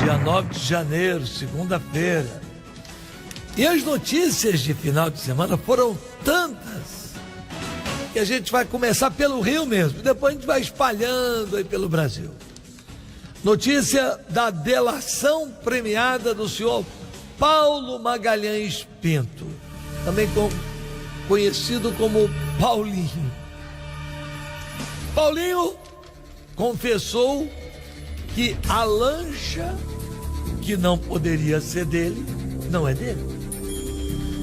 dia 9 de janeiro, segunda-feira. E as notícias de final de semana foram tantas que a gente vai começar pelo Rio mesmo, depois a gente vai espalhando aí pelo Brasil. Notícia da delação premiada do senhor Paulo Magalhães Pinto, também conhecido como Paulinho. Paulinho confessou que a lancha, que não poderia ser dele, não é dele.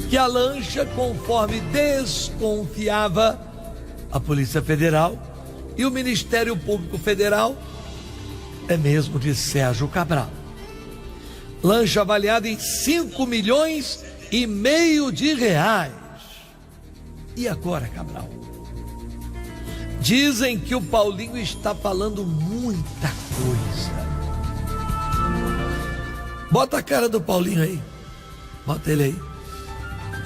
Que a lancha, conforme desconfiava a Polícia Federal e o Ministério Público Federal, é mesmo de Sérgio Cabral. Lancha avaliada em 5,5 milhões de reais. E agora, Cabral? Dizem que o Paulinho está falando muita coisa. Bota a cara do Paulinho aí. Bota ele aí.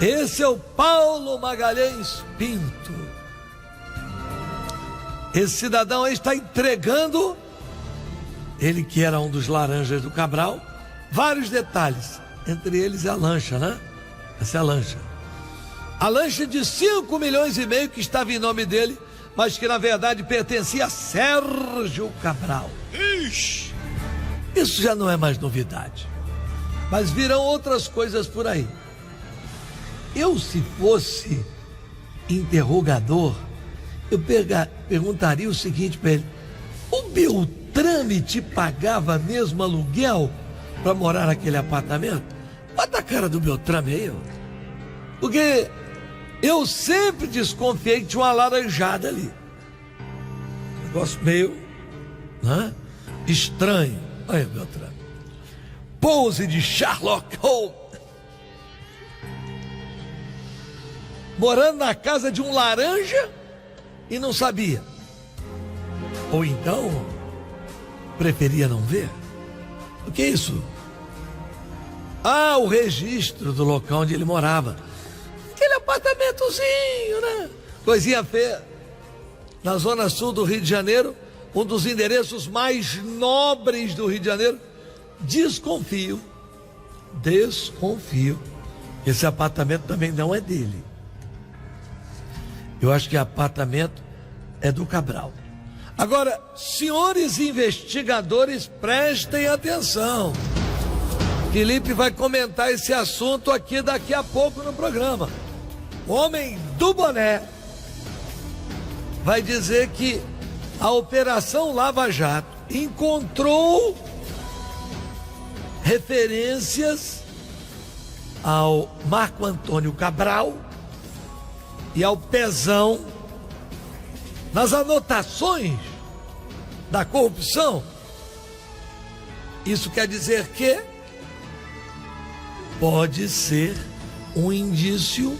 Esse é o Paulo Magalhães Pinto. Esse cidadão aí está entregando, ele que era um dos laranjas do Cabral, vários detalhes. Entre eles a lancha, né? Essa é a lancha. A lancha de 5,5 milhões que estava em nome dele, mas que na verdade pertencia a Sérgio Cabral. Ixi. Isso já não é mais novidade. Mas virão outras coisas por aí. Eu, se fosse interrogador, eu perguntaria o seguinte para ele: o Beltrame te pagava mesmo aluguel para morar naquele apartamento? Bota a cara do Beltrame aí, ó. Porque eu sempre desconfiei que tinha uma laranjada ali. Negócio meio, né, estranho. Olha, Beltrame. Pose de Sherlock Holmes. Morando na casa de um laranja e não sabia. Ou então, preferia não ver. O que é isso? Ah, o registro do local onde ele morava. Aquele apartamentozinho, né? Coisinha feia. Na zona sul do Rio de Janeiro, um dos endereços mais nobres do Rio de Janeiro. Desconfio que esse apartamento também não é dele. Eu acho que o apartamento é do Cabral. Agora, senhores investigadores, prestem atenção. Felipe vai comentar esse assunto aqui daqui a pouco no programa. O homem do boné vai dizer que a Operação Lava Jato encontrou referências ao Marco Antônio Cabral e ao Pezão nas anotações da corrupção. Isso quer dizer que pode ser um indício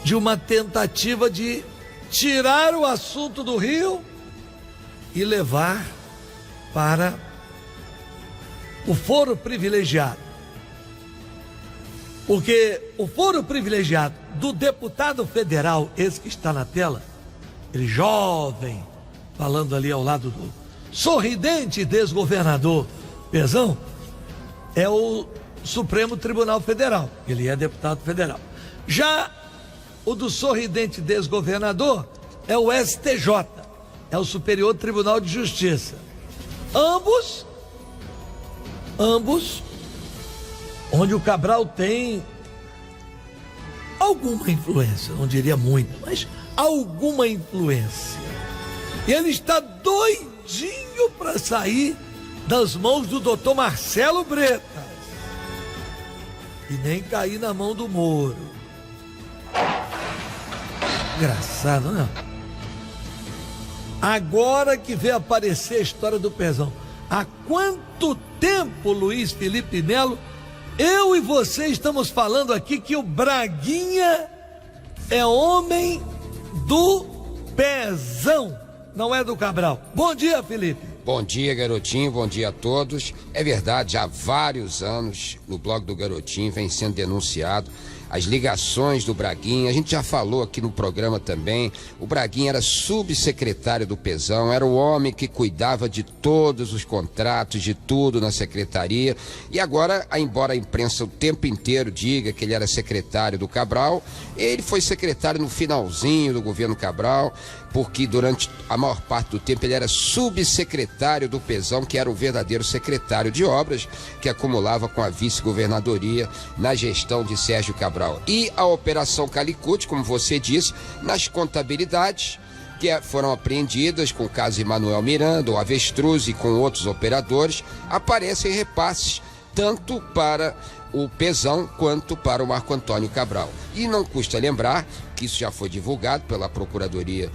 de uma tentativa de tirar o assunto do Rio e levar para o foro privilegiado. Porque o foro privilegiado do deputado federal, esse que está na tela, ele jovem, falando ali ao lado do sorridente desgovernador Pezão, é o Supremo Tribunal Federal. Ele é deputado federal. Já o do sorridente desgovernador é o STJ, é o Superior Tribunal de Justiça. Ambos, onde o Cabral tem alguma influência, não diria muito, mas alguma influência. E ele está doidinho para sair das mãos do doutor Marcelo Bretas e nem cair na mão do Moro. Engraçado, não? Agora que vê aparecer a história do Pezão. Há quanto tempo, Luiz Felipe Melo, eu e você estamos falando aqui que o Braguinha é homem do Pezão, não é do Cabral. Bom dia, Felipe. Bom dia, Garotinho, bom dia a todos. É verdade, há vários anos no blog do Garotinho vem sendo denunciado as ligações do Braguinha. A gente já falou aqui no programa também. O Braguinha era subsecretário do Pezão, era o homem que cuidava de todos os contratos, de tudo na secretaria. E agora, embora a imprensa o tempo inteiro diga que ele era secretário do Cabral, ele foi secretário no finalzinho do governo Cabral, porque durante a maior parte do tempo ele era subsecretário do Pezão, que era o verdadeiro secretário de obras, que acumulava com a vice-governadoria na gestão de Sérgio Cabral. E a Operação Calicut, como você disse, nas contabilidades que foram apreendidas com o caso Emanuel Miranda, o Avestruz e com outros operadores, aparecem repasses tanto para o Pezão quanto para o Marco Antônio Cabral. E não custa lembrar que isso já foi divulgado pela Procuradoria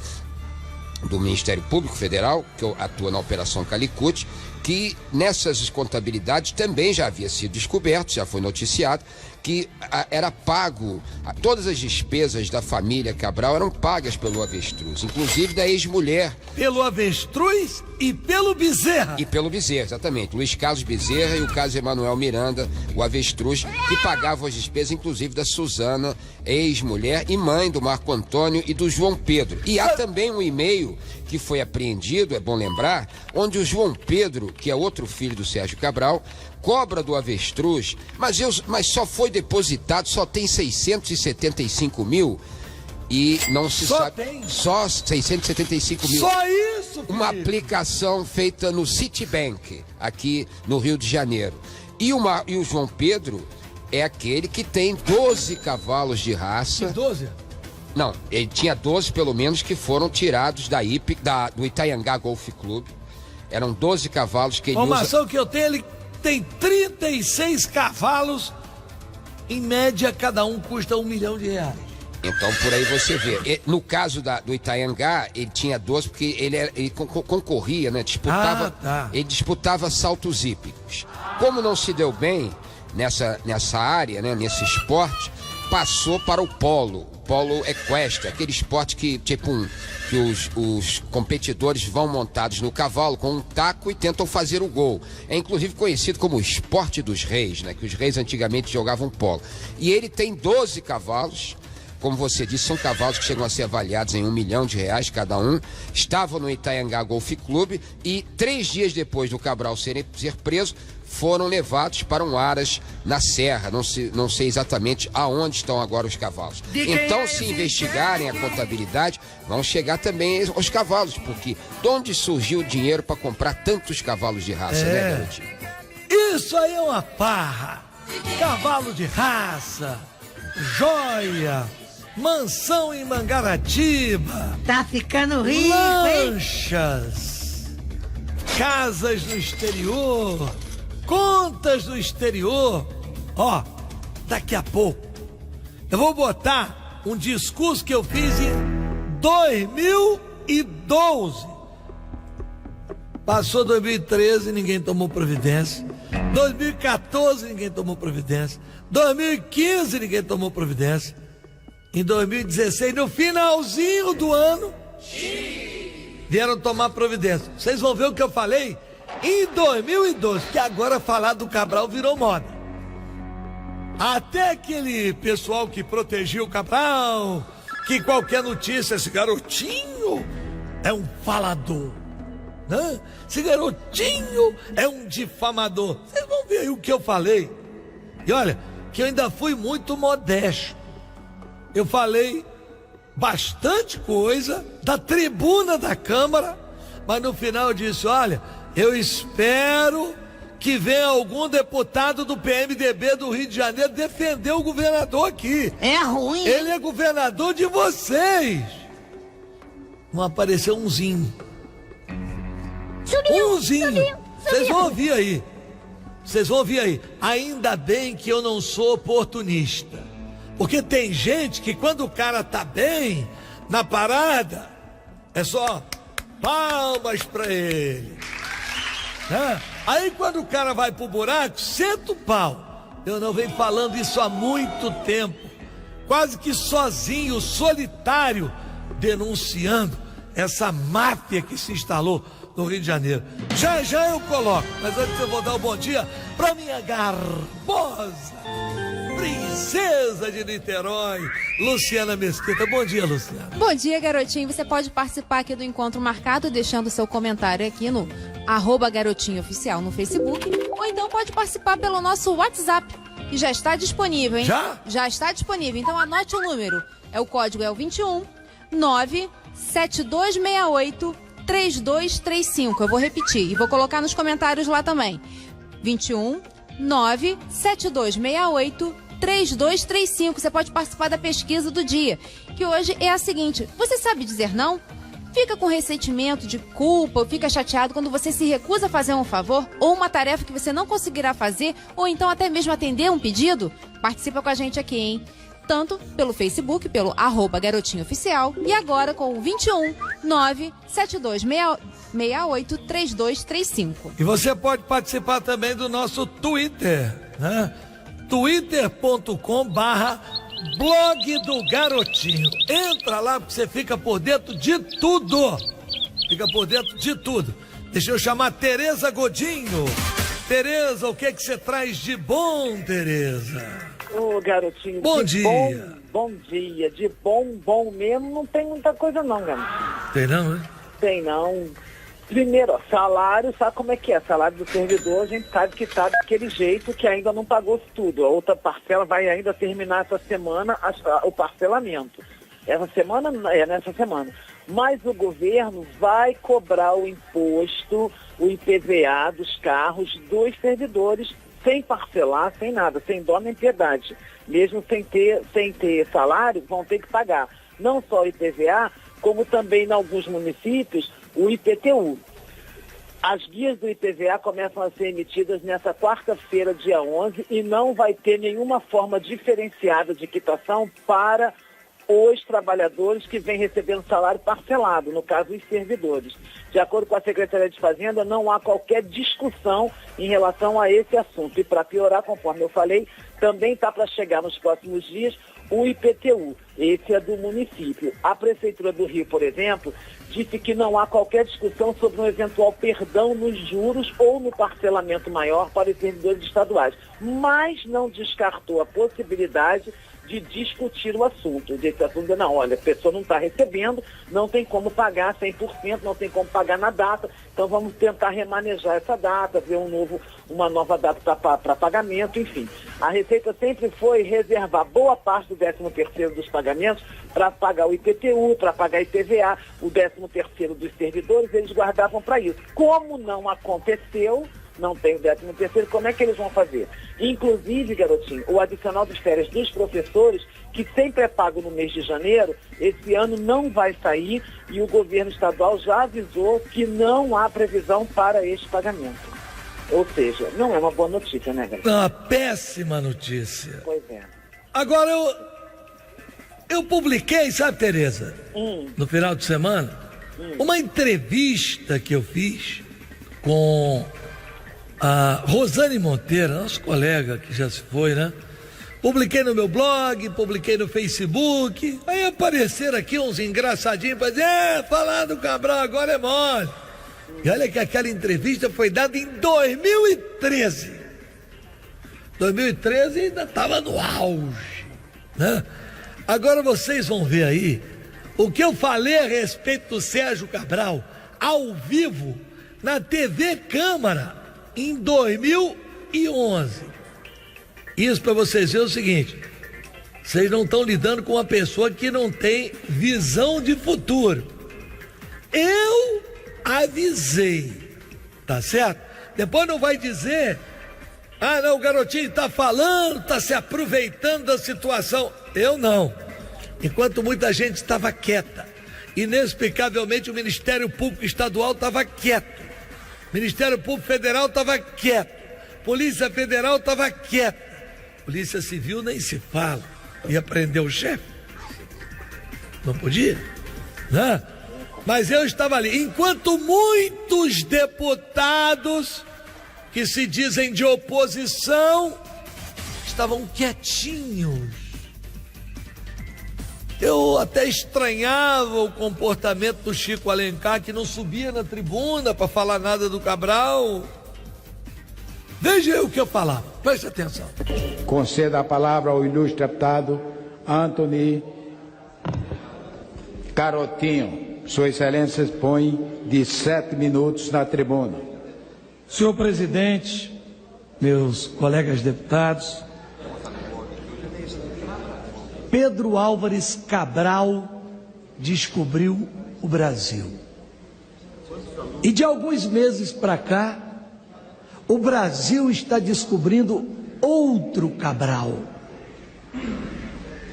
do Ministério Público Federal, que atua na Operação Calicut, que nessas contabilidades também já havia sido descoberto, já foi noticiado, que era pago, todas as despesas da família Cabral eram pagas pelo Avestruz, inclusive da ex-mulher. Pelo Avestruz e pelo Bezerra. E pelo Bezerra, exatamente. Luiz Carlos Bezerra e o caso Emanuel Miranda, o Avestruz, que pagavam as despesas, inclusive da Suzana, ex-mulher e mãe do Marco Antônio e do João Pedro. E há também um e-mail que foi apreendido, é bom lembrar, onde o João Pedro, que é outro filho do Sérgio Cabral, cobra do Avestruz, mas só foi depositado, só tem 675 mil e não se sabe. Só 675 mil. Só isso, filho. Uma aplicação feita no Citibank, aqui no Rio de Janeiro. E o João Pedro é aquele que tem 12 cavalos de raça. 12? Não, ele tinha 12 pelo menos que foram tirados do Itaiangá Golf Club. Eram 12 cavalos que ele informação que eu tenho, ele tem 36 cavalos, em média cada um custa R$1 milhão. Então por aí você vê. No caso do Itaiangá, ele tinha 12 porque ele concorria, né? Ele disputava saltos hípicos. Como não se deu bem nessa área, né? Nesse esporte, passou para o polo equestre, aquele esporte que os competidores vão montados no cavalo com um taco e tentam fazer o gol. É inclusive conhecido como o esporte dos reis, né? Que os reis antigamente jogavam polo. E ele tem 12 cavalos, como você disse, são cavalos que chegam a ser avaliados em R$1 milhão cada um. Estavam no Itaiangá Golf Club e 3 dias depois do Cabral ser preso, foram levados para um aras na Serra. Não sei exatamente aonde estão agora os cavalos. Então, se investigarem a contabilidade, vão chegar também aos cavalos, porque de onde surgiu o dinheiro para comprar tantos cavalos de raça, né, garotinho? Isso aí é uma farra. Cavalo de raça, joia, mansão em Mangaratiba. Tá ficando rico, lanchas, casas no exterior, contas no exterior. Ó, daqui a pouco eu vou botar um discurso que eu fiz em 2012. Passou 2013, ninguém tomou providência. 2014, ninguém tomou providência. 2015, ninguém tomou providência. Em 2016, no finalzinho do ano, vieram tomar providência. Vocês vão ver o que eu falei em 2012, que agora falar do Cabral virou moda. Até aquele pessoal que protegia o Cabral, que qualquer notícia, esse garotinho é um falador, né? Esse garotinho é um difamador. Vocês vão ver aí o que eu falei. E olha, que eu ainda fui muito modesto. Eu falei bastante coisa da tribuna da Câmara, mas no final eu disse, olha, eu espero que venha algum deputado do PMDB do Rio de Janeiro defender o governador aqui. É ruim. Ele é governador de vocês. Não apareceu umzinho. Umzinho. Vocês vão ouvir aí. Vocês vão ouvir aí. Ainda bem que eu não sou oportunista. Porque tem gente que quando o cara tá bem na parada, é só palmas pra ele. Né? Aí quando o cara vai pro buraco, senta o pau. Eu não venho falando isso há muito tempo. Quase que sozinho, solitário, denunciando essa máfia que se instalou no Rio de Janeiro. Já já eu coloco, mas antes eu vou dar um bom dia pra minha garbosa princesa de Niterói, Luciana Mesquita. Bom dia, Luciana. Bom dia, garotinho. Você pode participar aqui do Encontro Marcado, deixando seu comentário aqui no @garotinhooficial no Facebook, ou então pode participar pelo nosso WhatsApp, que já está disponível, hein? Já está disponível. Então anote o número. O código é o 21 97268 3235. Eu vou repetir e vou colocar nos comentários lá também. 21 97268 3235. Você pode participar da pesquisa do dia, que hoje é a seguinte: você sabe dizer não? Fica com ressentimento, de culpa, ou fica chateado quando você se recusa a fazer um favor ou uma tarefa que você não conseguirá fazer, ou então até mesmo atender um pedido? Participa com a gente aqui, hein? Tanto pelo Facebook, pelo @garotinhooficial, e agora com o 21 97268 3235. E você pode participar também do nosso Twitter, né? twitter.com/blog do Garotinho. Entra lá porque você fica por dentro de tudo. Fica por dentro de tudo. Deixa eu chamar Tereza Godinho. Tereza, o que é que você traz de bom, Tereza? Ô, garotinho. Bom dia. Bom dia. De bom mesmo, não tem muita coisa não, garotinho. Tem não, né? Tem não. Primeiro, ó, salário, sabe como é que é? Salário do servidor, a gente sabe que tá daquele jeito, que ainda não pagou tudo. A outra parcela vai ainda terminar essa semana o parcelamento. Nessa semana. Mas o governo vai cobrar o imposto, o IPVA dos carros dos servidores, sem parcelar, sem nada, sem dó nem piedade. Mesmo sem ter salário, vão ter que pagar. Não só o IPVA, como também em alguns municípios, o IPTU. As guias do IPVA começam a ser emitidas nessa quarta-feira, dia 11, e não vai ter nenhuma forma diferenciada de quitação para os trabalhadores que vêm recebendo salário parcelado, no caso, os servidores. De acordo com a Secretaria de Fazenda, não há qualquer discussão em relação a esse assunto. E para piorar, conforme eu falei, também está para chegar nos próximos dias o IPTU. Esse é do município. A Prefeitura do Rio, por exemplo, disse que não há qualquer discussão sobre um eventual perdão nos juros ou no parcelamento maior para os servidores estaduais, mas não descartou a possibilidade de discutir o assunto. Desse assunto, não, olha, a pessoa não está recebendo, não tem como pagar 100%, não tem como pagar na data, então vamos tentar remanejar essa data, ver uma nova data para pagamento, enfim. A Receita sempre foi reservar boa parte do 13º dos pagamentos para pagar o IPTU, para pagar IPVA, o 13º dos servidores, eles guardavam para isso. Como não aconteceu, não tem o 13º, como é que eles vão fazer? Inclusive, garotinho, o adicional de férias dos professores, que sempre é pago no mês de janeiro, esse ano não vai sair, e o governo estadual já avisou que não há previsão para este pagamento. Ou seja, não é uma boa notícia, né, garotinho? Uma péssima notícia. Pois é. Agora, eu publiquei, sabe, Tereza, no final de semana, uma entrevista que eu fiz com a Rosane Monteiro, nosso colega que já se foi, né? Publiquei no meu blog, publiquei no Facebook. Aí apareceram aqui uns engraçadinhos para dizer: falar do Cabral agora é mole. E olha que aquela entrevista foi dada em 2013. 2013 ainda estava no auge, né? Agora vocês vão ver aí o que eu falei a respeito do Sérgio Cabral ao vivo na TV Câmara em 2011. Isso para vocês verem o seguinte: vocês não estão lidando com uma pessoa que não tem visão de futuro. Eu avisei, tá certo? Depois não vai dizer: ah, não, o garotinho está falando, está se aproveitando da situação. Eu não. Enquanto muita gente estava quieta, inexplicavelmente o Ministério Público Estadual estava quieto, Ministério Público Federal estava quieto, Polícia Federal estava quieta, Polícia Civil nem se fala, ia prender o chefe, não podia, né? Mas eu estava ali, enquanto muitos deputados que se dizem de oposição estavam quietinhos. Eu até estranhava o comportamento do Chico Alencar, que não subia na tribuna para falar nada do Cabral. Veja o que eu falava. Preste atenção. Conceda a palavra ao ilustre deputado Antony Carotinho. Sua Excelência expõe de 7 minutos na tribuna. Senhor presidente, meus colegas deputados, Pedro Álvares Cabral descobriu o Brasil. E de alguns meses para cá, o Brasil está descobrindo outro Cabral.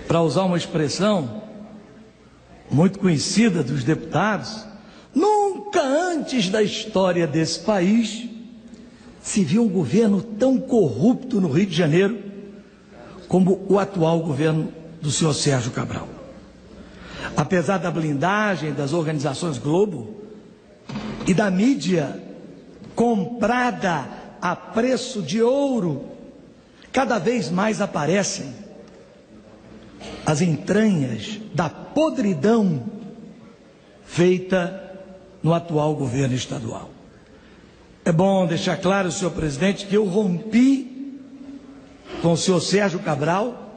Para usar uma expressão muito conhecida dos deputados, nunca antes da história desse país se viu um governo tão corrupto no Rio de Janeiro como o atual governo do senhor Sérgio Cabral. Apesar da blindagem das organizações Globo e da mídia comprada a preço de ouro, cada vez mais aparecem as entranhas da podridão feita no atual governo estadual. É bom deixar claro, senhor presidente, que eu rompi com o senhor Sérgio Cabral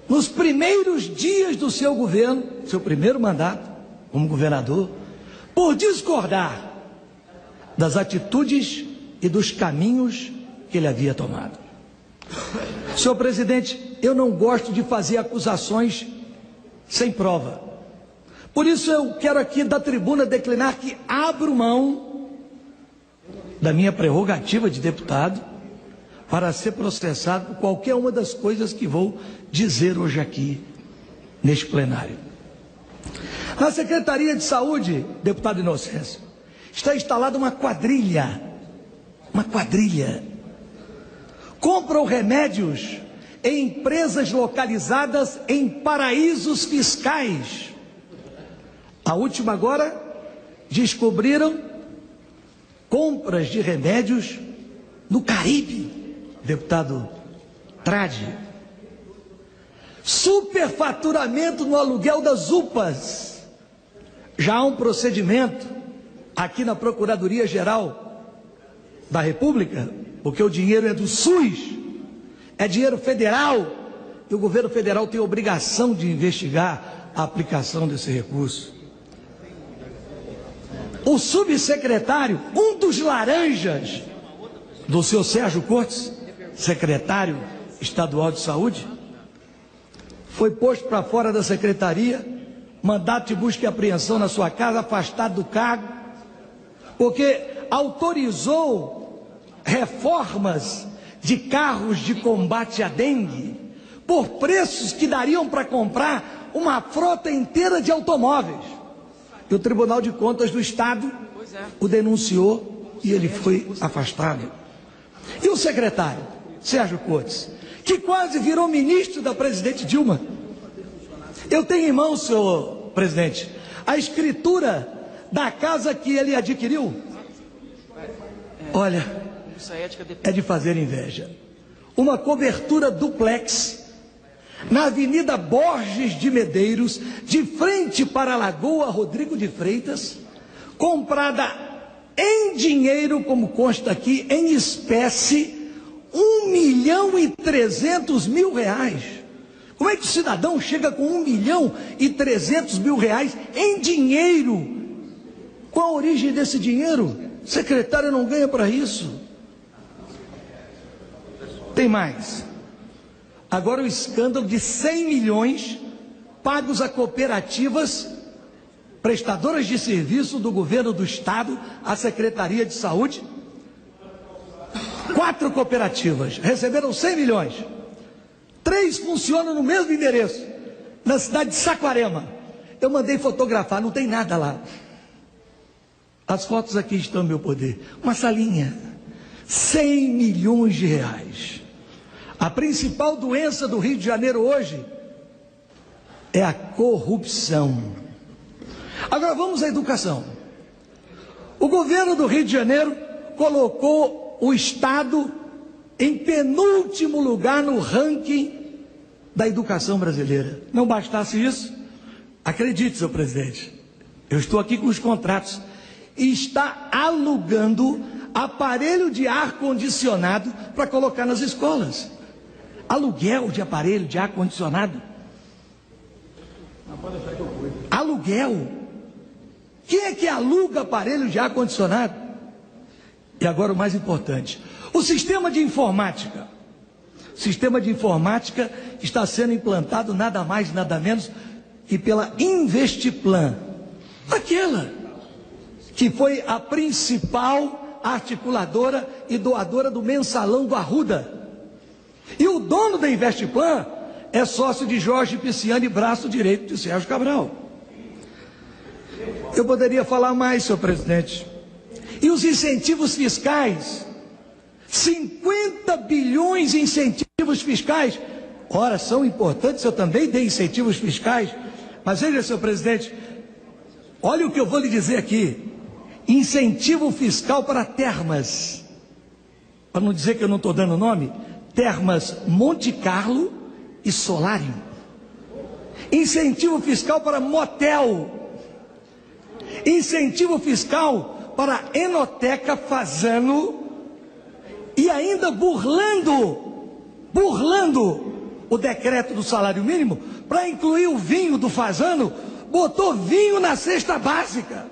nos primeiros dias do seu governo, seu primeiro mandato como governador, por discordar das atitudes e dos caminhos que ele havia tomado. Senhor presidente, eu não gosto de fazer acusações sem prova. Por isso eu quero aqui da tribuna declinar que abro mão da minha prerrogativa de deputado para ser processado por qualquer uma das coisas que vou dizer hoje aqui neste plenário. Na Secretaria de Saúde, deputado Inocêncio, está instalada uma quadrilha. Compram remédios em empresas localizadas em paraísos fiscais. A última agora, descobriram compras de remédios no Caribe, deputado Trade. Superfaturamento no aluguel das UPAs. Já há um procedimento aqui na Procuradoria-Geral da República, porque o dinheiro é do SUS, é dinheiro federal, e o governo federal tem a obrigação de investigar a aplicação desse recurso. O subsecretário, um dos laranjas do senhor Sérgio Cortes, secretário estadual de saúde, foi posto para fora da secretaria, mandato de busca e apreensão na sua casa, afastado do cargo, porque autorizou reformas de carros de combate à dengue por preços que dariam para comprar uma frota inteira de automóveis. E o Tribunal de Contas do Estado o denunciou e ele foi afastado. E o secretário, Sérgio Cortes, que quase virou ministro da presidente Dilma. Eu tenho em mão, senhor presidente, a escritura da casa que ele adquiriu. Olha, é de fazer inveja. Uma cobertura duplex na Avenida Borges de Medeiros, de frente para a Lagoa Rodrigo de Freitas, comprada em dinheiro, como consta aqui, em espécie, R$1.300.000. Como é que o cidadão chega com R$1.300.000 em dinheiro? Qual a origem desse dinheiro? O secretário não ganha para isso. Tem mais. Agora o escândalo de 100 milhões pagos a cooperativas prestadoras de serviço do governo do estado, à Secretaria de Saúde. 4 cooperativas receberam 100 milhões. 3 funcionam no mesmo endereço, na cidade de Saquarema. Eu mandei fotografar, não tem nada lá. As fotos aqui estão no meu poder. Uma salinha, 100 milhões de reais. A principal doença do Rio de Janeiro hoje é a corrupção. Agora vamos à educação. O governo do Rio de Janeiro colocou o estado em penúltimo lugar no ranking da educação brasileira. Não bastasse isso, acredite, senhor presidente, eu estou aqui com os contratos e está alugando aparelho de ar-condicionado para colocar nas escolas. Aluguel de aparelho de ar-condicionado. Aluguel. Quem é que aluga aparelho de ar-condicionado? E agora o mais importante, o sistema de informática. O sistema de informática está sendo implantado nada mais, nada menos que pela Investiplan, aquela que foi a principal articuladora e doadora do mensalão do Arruda. E o dono da Investiplan é sócio de Jorge Pisciani, braço direito de Sérgio Cabral. Eu poderia falar mais, senhor presidente. E os incentivos fiscais, 50 bilhões em incentivos fiscais. Ora, são importantes, eu também dei incentivos fiscais. Mas veja, senhor presidente, olha o que eu vou lhe dizer aqui. Incentivo fiscal para termas. Para não dizer que eu não estou dando nome, Termas Monte Carlo e Solarium. Incentivo fiscal para motel. Incentivo fiscal para Enoteca Fasano. E ainda burlando o decreto do salário mínimo, para incluir o vinho do Fasano, botou vinho na cesta básica.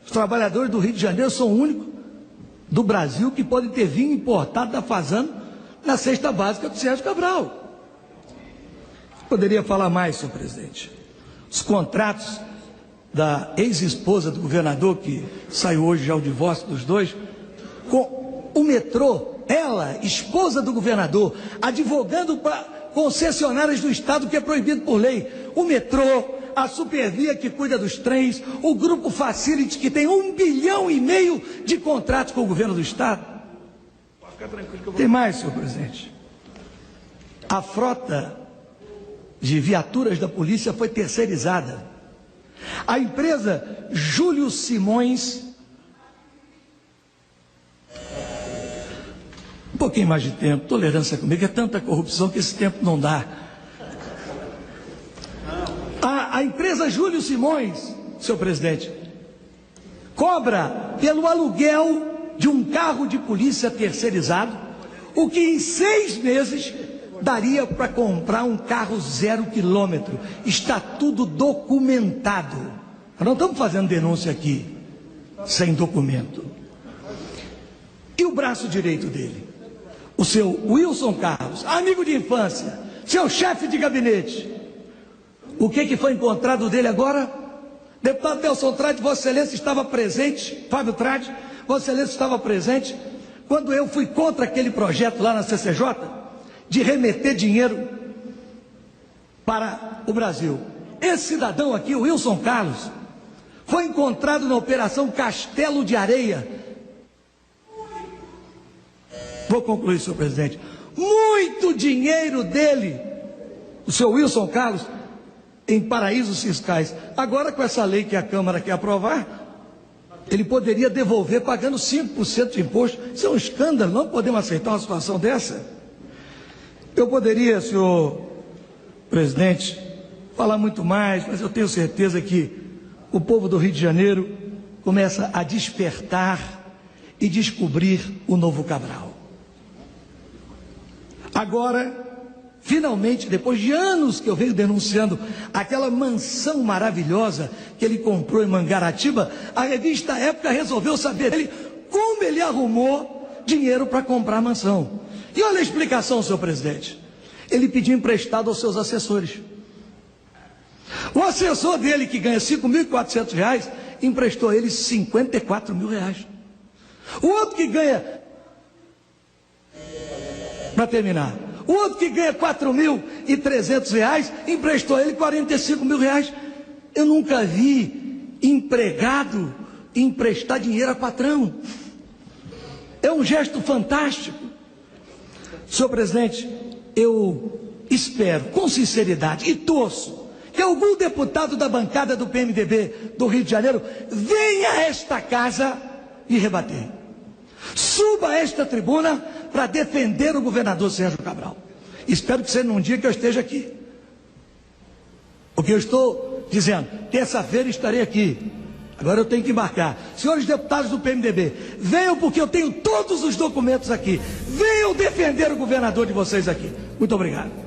Os trabalhadores do Rio de Janeiro são o único do Brasil que podem ter vinho importado da Fasano na cesta básica do Sérgio Cabral. Poderia falar mais, senhor presidente. Os contratos da ex-esposa do governador, que saiu hoje já o divórcio dos dois, com o metrô, ela, esposa do governador, advogando para concessionárias do Estado, que é proibido por lei. O metrô, a Supervia, que cuida dos trens, o Grupo Facility, que tem 1,5 bilhão de contratos com o governo do Estado. Tem mais, senhor presidente. A frota de viaturas da polícia foi terceirizada. A empresa Júlio Simões, um pouquinho mais de tempo, tolerância comigo, é tanta corrupção que esse tempo não dá. A empresa Júlio Simões, senhor presidente, cobra pelo aluguel de um carro de polícia terceirizado, o que em 6 meses daria para comprar um carro 0 quilômetro. Está tudo documentado. Nós não estamos fazendo denúncia aqui sem documento. E o braço direito dele, o seu Wilson Carlos, amigo de infância, seu chefe de gabinete, o que foi encontrado dele agora? Deputado Nelson Trade, Vossa Excelência estava presente, Fábio Trade, Vossa Excelência estava presente quando eu fui contra aquele projeto lá na CCJ de remeter dinheiro para o Brasil. Esse cidadão aqui, o Wilson Carlos, foi encontrado na Operação Castelo de Areia. Vou concluir, senhor presidente. Muito dinheiro dele, o seu Wilson Carlos, em paraísos fiscais. Agora, com essa lei que a Câmara quer aprovar, ele poderia devolver pagando 5% de imposto. Isso é um escândalo, não podemos aceitar uma situação dessa. Eu poderia, senhor presidente, falar muito mais, mas eu tenho certeza que o povo do Rio de Janeiro começa a despertar e descobrir o novo Cabral. Agora, finalmente, depois de anos que eu venho denunciando aquela mansão maravilhosa que ele comprou em Mangaratiba, a revista Época resolveu saber dele como ele arrumou dinheiro para comprar a mansão. E olha a explicação, senhor presidente. Ele pediu emprestado aos seus assessores. O assessor dele, que ganha R$ 5.400, emprestou a ele R$ 54 mil. O outro que ganha, para terminar, o outro que ganha R$ 4.300, emprestou a ele R$ 45 mil. Eu nunca vi empregado emprestar dinheiro a patrão. É um gesto fantástico. Senhor presidente, eu espero com sinceridade e torço que algum deputado da bancada do PMDB do Rio de Janeiro venha a esta casa e rebater. Suba a esta tribuna para defender o governador Sérgio Cabral. Espero que seja num dia que eu esteja aqui. O que eu estou dizendo, terça-feira estarei aqui. Agora eu tenho que embarcar. Senhores deputados do PMDB, venham porque eu tenho todos os documentos aqui. Venham defender o governador de vocês aqui. Muito obrigado.